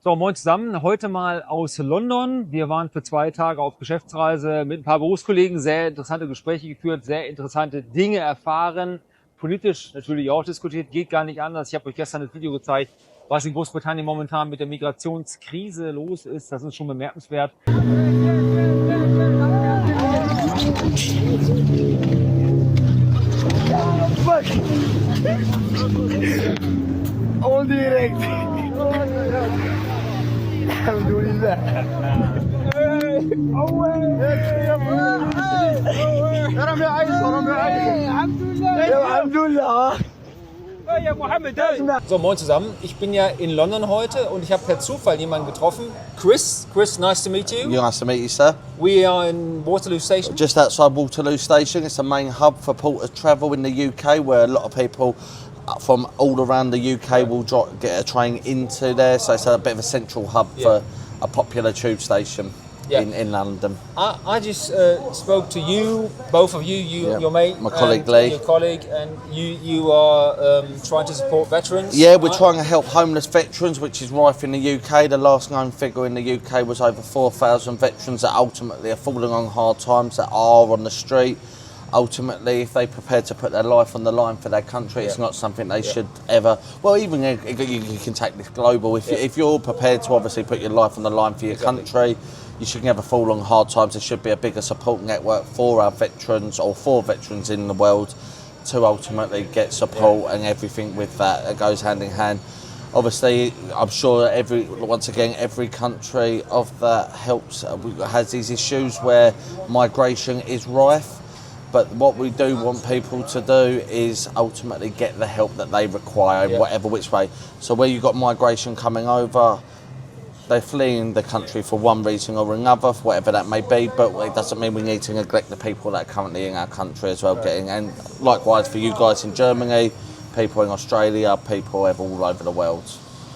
So, moin zusammen. Heute mal aus London. Wir waren für 2 Tage auf Geschäftsreise mit ein paar Berufskollegen, sehr interessante Gespräche geführt, sehr interessante Dinge erfahren, politisch natürlich auch diskutiert, geht gar nicht anders. Ich habe euch gestern das Video gezeigt, was in Großbritannien momentan mit der Migrationskrise los ist. Das ist schon bemerkenswert. All direkt. Alhamdulillah. Alhamdulillah. So, moin zusammen. Ich bin ja in London heute und ich habe per Zufall jemanden getroffen. Chris, nice to meet you. Nice to meet you, sir. We are in Waterloo Station. Just outside Waterloo Station. It's the main hub for porter travel in the UK, where a lot of people from all around the UK will get a train into there. So it's a bit of a central hub for a popular tube station in London. I just spoke to you, both of you, your mate, my colleague Lee. Your colleague, and you are trying to support veterans. Yeah, we're trying to help homeless veterans, which is rife in the UK. The last known figure in the UK was over 4,000 veterans that ultimately are falling on hard times, that are on the street. Ultimately, if they prepare to put their life on the line for their country, it's not something they should ever. Well, even you can take this global. If you're prepared to obviously put your life on the line for your country, you should never fall on hard times. There should be a bigger support network for our veterans or for veterans in the world to ultimately get support and everything with that. It goes hand in hand. Obviously, I'm sure every country of that has these issues where migration is rife. But what we do want people to do is ultimately get the help that they require in whatever which way. So where you've got migration coming over, they're fleeing the country for one reason or another, whatever that may be, but it doesn't mean we need to neglect the people that are currently in our country as well. And likewise for you guys in Germany, people in Australia, people all over the world.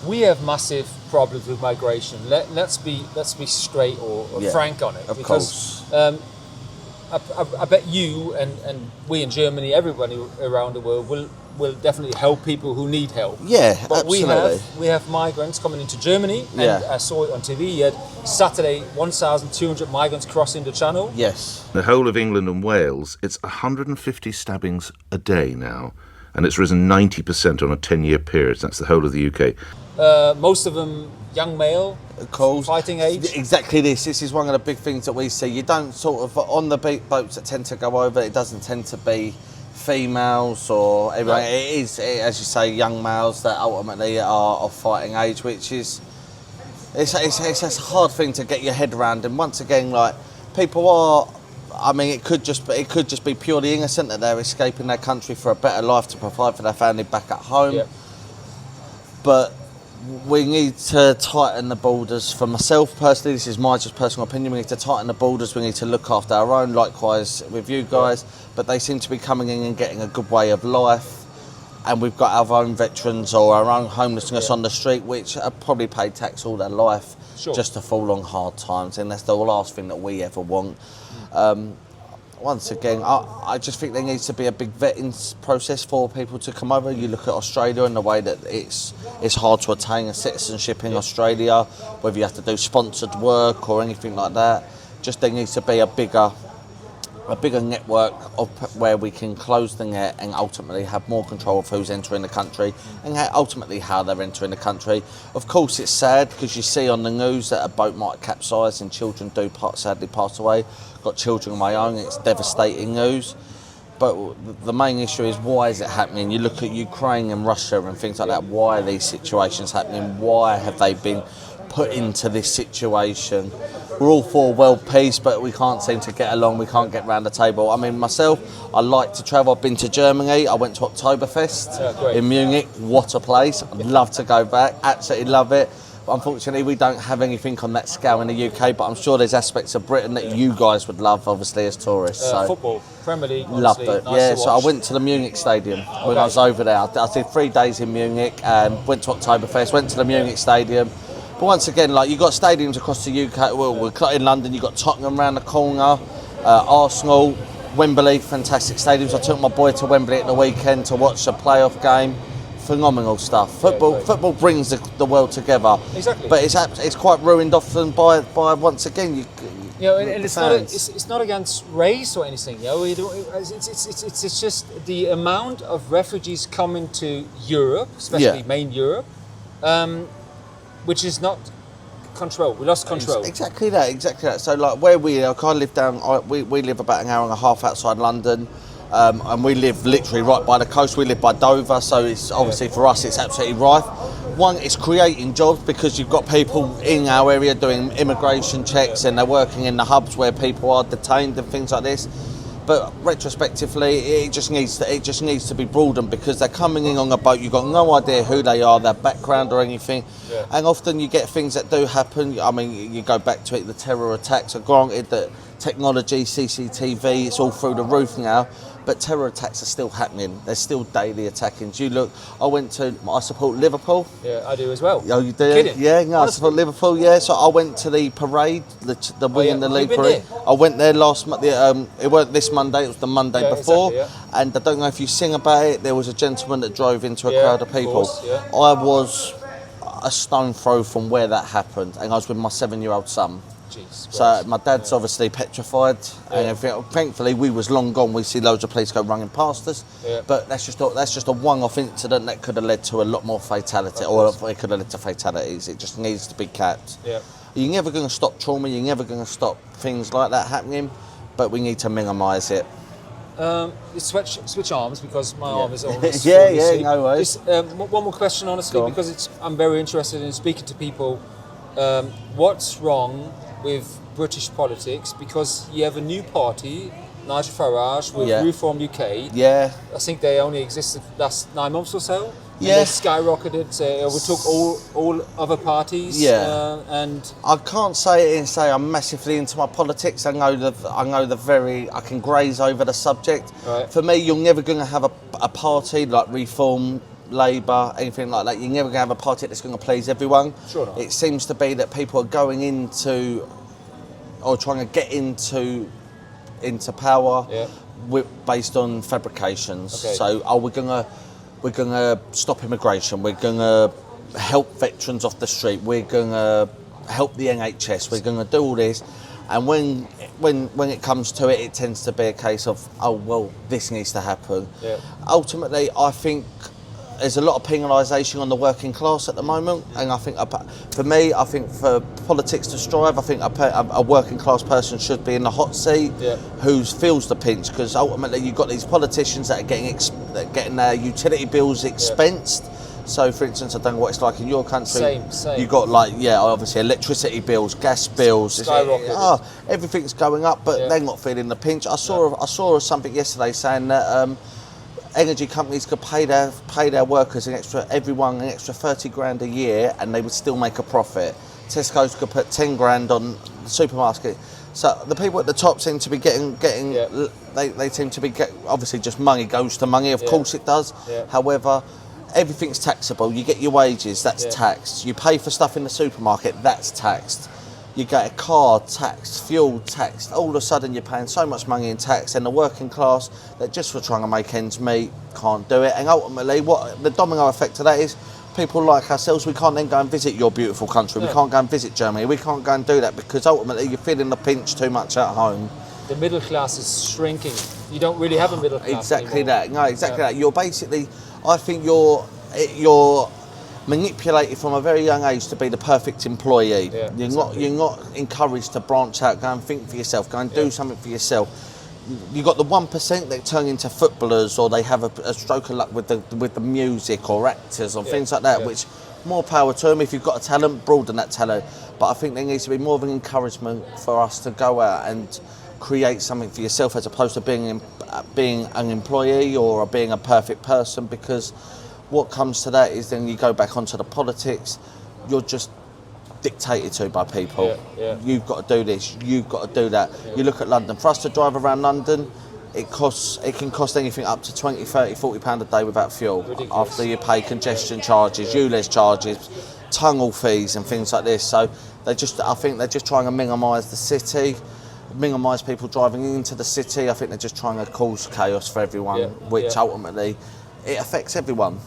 We have massive problems with migration. Let's be straight or frank on it. Of course. I bet you and we in Germany, everybody around the world will definitely help people who need help. Yeah, but absolutely. we have migrants coming into Germany, and I saw it on TV. You had Saturday 1,200 migrants crossing the Channel. Yes. The whole of England and Wales, it's 150 stabbings a day now, and it's risen 90% on a 10-year period. That's the whole of the UK. Most of them young male, fighting age. Exactly this is one of the big things that we see. You don't sort of, on the boats that tend to go over, it doesn't tend to be females or everyone. It is, as you say, young males that ultimately are of fighting age, which is, it's a hard thing to get your head around. And once again, like, people are, I mean, it could just be purely innocent that they're escaping their country for a better life to provide for their family back at home. But we need to tighten the borders. For myself personally, this is my just personal opinion, we need to tighten the borders, we need to look after our own, likewise with you guys, but they seem to be coming in and getting a good way of life, and we've got our own veterans or our own homelessness on the street, which have probably paid tax all their life just to fall on hard times, and that's the last thing that we ever want. Once again, I just think there needs to be a big vetting process for people to come over. You look at Australia and the way that it's hard to attain a citizenship in Australia, whether you have to do sponsored work or anything like that. Just there needs to be a bigger network of where we can close the net and ultimately have more control of who's entering the country and ultimately how they're entering the country. Of course, it's sad because you see on the news that a boat might capsize and children do sadly pass away. Got children of my own, it's devastating news. But the main issue is, why is it happening? You look at Ukraine and Russia and things like that. Why are these situations happening? Why have they been put into this situation? We're all for world peace, but we can't seem to get along. We can't get round the table. I mean, myself, I like to travel. I've been to Germany. I went to Oktoberfest in Munich. What a place. I'd love to go back. Absolutely love it. Unfortunately, we don't have anything on that scale in the UK, but I'm sure there's aspects of Britain that you guys would love, obviously, as tourists. So football, Premier League, loved it. Nice so I went to the Munich Stadium when I was over there. I did 3 days in Munich, went to Oktoberfest, went to the Munich Stadium. But once again, like, you've got stadiums across the UK. Well, we're in London, you've got Tottenham around the corner, Arsenal, Wembley, fantastic stadiums. I took my boy to Wembley at the weekend to watch a playoff game. phenomenal stuff. Football brings the world together. Exactly. But it's quite ruined often by once again you know, and it's not fans. it's not against race or anything. You know, it's just the amount of refugees coming to Europe, especially main Europe, which is not control. We lost control. Exactly that. So like where we live, I live we live about an hour and a half outside London. And we live literally right by the coast. We live by Dover, so it's obviously for us it's absolutely rife. One, it's creating jobs because you've got people in our area doing immigration checks and they're working in the hubs where people are detained and things like this. But retrospectively, it just needs to be broadened because they're coming in on a boat. You've got no idea who they are, their background or anything. Yeah. And often you get things that do happen. I mean, you go back to it, the terror attacks are granted that technology, CCTV, it's all through the roof now. But terror attacks are still happening. There's still daily attackings. You look, I support Liverpool. Yeah, I do as well. Oh, you do? Kidding. Yeah, no, I support Liverpool, yeah. So I went to the parade, the winning the league parade. There? I went there last month. It weren't this Monday, it was the Monday before. Exactly, yeah. And I don't know if you sing about it, there was a gentleman that drove into a crowd of people. Of course, yeah. I was a stone throw from where that happened, and I was with my 7-year-old son. Jeez, so my dad's obviously petrified, and everything. Thankfully we was long gone. We see loads of police go running past us, but that's just a one-off incident that could have led to a lot more fatality, or it could have led to fatalities. It just needs to be capped. Yeah. You're never going to stop trauma. You're never going to stop things like that happening, but we need to minimise it. Switch arms because my arm is almost no worries. One more question, honestly, because I'm very interested in speaking to people. What's wrong with British politics? Because you have a new party, Nigel Farage, with Reform UK. Yeah. I think they only existed last 9 months or so. Yeah. And they skyrocketed, overtook all other parties. Yeah. And I can't say I'm massively into my politics. I can graze over the subject. Right. For me, you're never going to have a party like Reform, Labour, anything like that. You're never going to have a party that's going to please everyone. Sure not. It seems to be that people are going into or trying to get into power based on fabrications. Okay. So we're gonna stop immigration. We're gonna help veterans off the street. We're gonna help the NHS. We're gonna do all this. And when it comes to it, it tends to be a case of, oh well, this needs to happen. Yeah. Ultimately, I think there's a lot of penalisation on the working class at the moment, and I think for politics to strive, I think a working class person should be in the hot seat, who feels the pinch, because ultimately you've got these politicians that are getting their utility bills expensed. So, for instance, I don't know what it's like in your country. Same. You've got obviously electricity bills, gas bills. Skyrocketed. Everything's going up, but they're not feeling the pinch. I saw something yesterday saying that energy companies could pay their workers everyone an extra 30 grand a year, and they would still make a profit. Tesco's could put 10 grand on the supermarket. So the people at the top seem to be getting they seem to be obviously just money goes to money. Of course it does. Yeah. However, everything's taxable. You get your wages, that's taxed. You pay for stuff in the supermarket, that's taxed. You get a car taxed, fuel taxed. All of a sudden you're paying so much money in tax, and the working class that just for trying to make ends meet can't do it. And ultimately what the domino effect of that is, people like ourselves, we can't then go and visit your beautiful country. We can't go and visit Germany. We can't go and do that because ultimately you're feeling the pinch too much at home. The middle class is shrinking. You don't really have a middle class Exactly anymore. that. No, exactly that. You're basically, I think you're manipulated from a very young age to be the perfect employee. Yeah, you're not encouraged to branch out, go and think for yourself, go and do something for yourself. You've got the 1% that turn into footballers, or they have a stroke of luck with the music or actors or things like that, which more power to them. If you've got a talent, broaden that talent. But I think there needs to be more of an encouragement for us to go out and create something for yourself, as opposed to being an employee or being a perfect person, because what comes to that is then you go back onto the politics, you're just dictated to by people. You've got to do this, you've got to do that. You look at London. For us to drive around London, it can cost anything up to 20, 30, 40 pound a day without fuel. Ridiculous. After you pay congestion charges, ULEZ charges, tunnel fees and things like this. So I think they're just trying to minimise the city, minimise people driving into the city. I think they're just trying to cause chaos for everyone, which ultimately it affects everyone.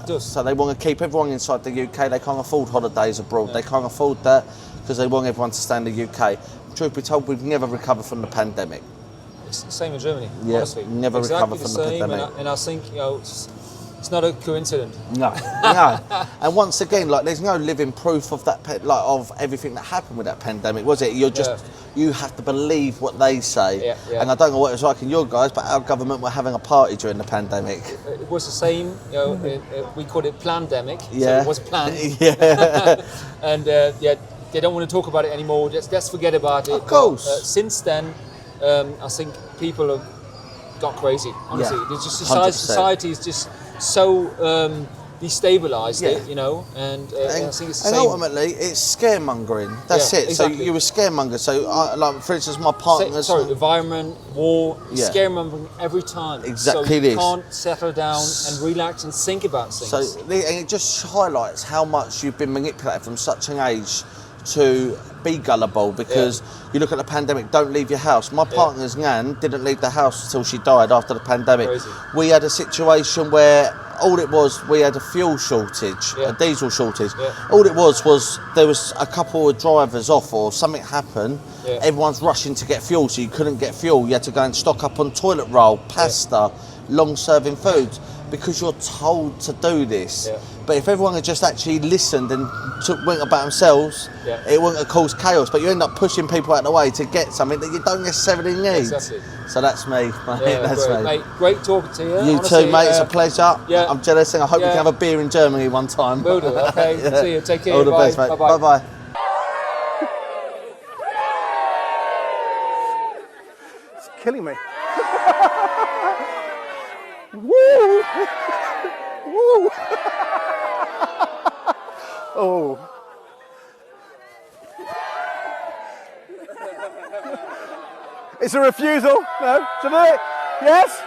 It does. So they want to keep everyone inside the UK. They can't afford holidays abroad. They can't afford that because they want everyone to stay in the UK. Truth be told, we've never recovered from the pandemic. It's the same in Germany, Yeah, honestly. never exactly recovered from the pandemic. And I think, you know, it's not a coincidence. No, no. And once again, like, there's no living proof of that, like, of everything that happened with that pandemic, was it? You're just, you have to believe what they say. Yeah, yeah. And I don't know what it was like in your guys, but our government were having a party during the pandemic. It was the same, you know, we called it plandemic, Yeah. so it was planned. Yeah. And yeah, they don't want to talk about it anymore, let's forget about it. Of course. But, since then, I think people have got crazy, honestly. Yeah, There's just 100%. society is just so destabilised, Yeah. you know, and I think it's the and same. ultimately, it's scaremongering. That's Yeah, it. exactly. So you were scaremonger. So, like, for instance, my partner's... environment, war, Yeah. scaremongering every time. Exactly So you this. can't settle down and relax and think about things. So, and it just highlights how much you've been manipulated from such an age to be gullible, because you look at the pandemic, don't leave your house. My partner's nan didn't leave the house until she died after the pandemic. Crazy. We had a situation where all it was, we had a fuel shortage, a diesel shortage. All it was there was a couple of drivers off or something happened. Everyone's rushing to get fuel, so you couldn't get fuel. You had to go and stock up on toilet roll, pasta, long-serving foods, because you're told to do this. But if everyone had just actually listened and went about themselves, it wouldn't have caused chaos. But you end up pushing people out of the way to get something that you don't necessarily need. Exactly. So that's me, mate. That's great, me. mate. Great talking to you. You honestly, too, mate. It's a pleasure. yeah. I'm jealous, and I hope we Yeah. can have a beer in Germany one time. Will do. Okay. See you. Take care. All the Bye. best, mate. Bye-bye. Bye-bye. It's killing me. Woo! Woo! Oh. It's a refusal. No. To do it. Yes.